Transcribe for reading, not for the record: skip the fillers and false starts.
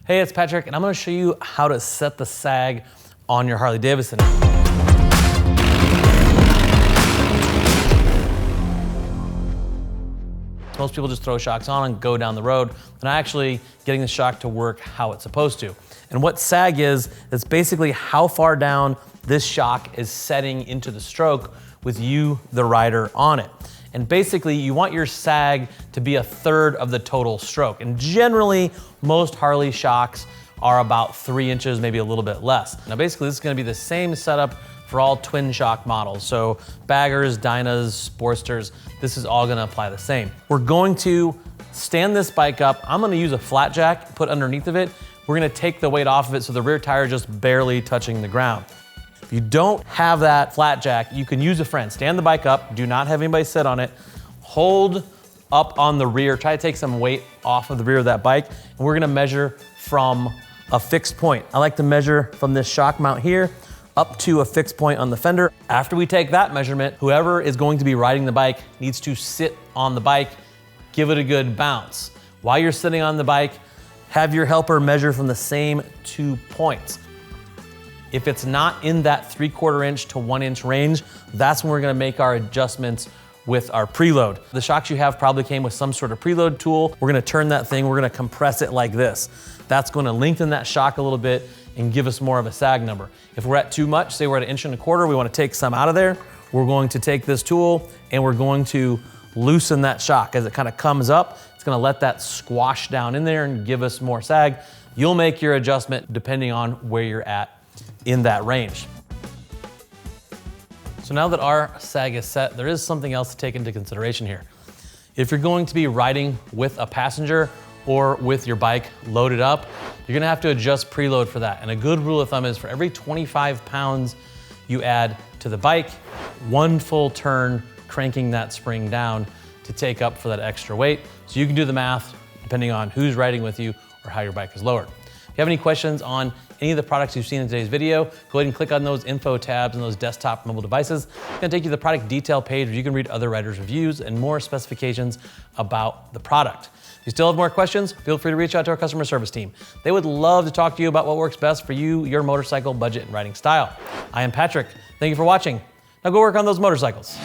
Hey, it's Patrick, and I'm gonna show you how to set the sag on your Harley-Davidson. Most people just throw shocks on and go down the road, and actually getting the shock to work how it's supposed to. And what sag is, it's basically how far down this shock is setting into the stroke with you, the rider, on it. And basically, you want your sag to be 1/3 of the total stroke. And generally, most Harley shocks are about 3 inches, maybe a little bit less. Now, basically, this is gonna be the same setup for all twin shock models. So baggers, Dynas, Sportsters, this is all gonna apply the same. We're going to stand this bike up. I'm gonna use a flat jack, put underneath of it. We're gonna take the weight off of it so the rear tire is just barely touching the ground. If you don't have that flat jack, you can use a friend. Stand the bike up, do not have anybody sit on it. Hold up on the rear, try to take some weight off of the rear of that bike, and we're gonna measure from a fixed point. I like to measure from this shock mount here up to a fixed point on the fender. After we take that measurement, whoever is going to be riding the bike needs to sit on the bike, give it a good bounce. While you're sitting on the bike, have your helper measure from the same 2 points. If it's not in that 3/4 inch to 1 inch range, that's when we're gonna make our adjustments with our preload. The shocks you have probably came with some sort of preload tool. We're gonna turn that thing, we're gonna compress it like this. That's gonna lengthen that shock a little bit and give us more of a sag number. If we're at too much, say we're at 1.25 inches, we wanna take some out of there, we're going to take this tool and we're going to loosen that shock. As it kind of comes up, it's gonna let that squash down in there and give us more sag. You'll make your adjustment depending on where you're at in that range. So now that our sag is set, there is something else to take into consideration here. If you're going to be riding with a passenger or with your bike loaded up, you're gonna have to adjust preload for that. And a good rule of thumb is for every 25 pounds you add to the bike, 1 full turn cranking that spring down to take up for that extra weight. So you can do the math depending on who's riding with you or how your bike is lowered. If you have any questions on any of the products you've seen in today's video, go ahead and click on those info tabs and those desktop mobile devices. It's gonna take you to the product detail page where you can read other riders' reviews and more specifications about the product. If you still have more questions, feel free to reach out to our customer service team. They would love to talk to you about what works best for you, your motorcycle, budget, and riding style. I am Patrick. Thank you for watching. Now go work on those motorcycles.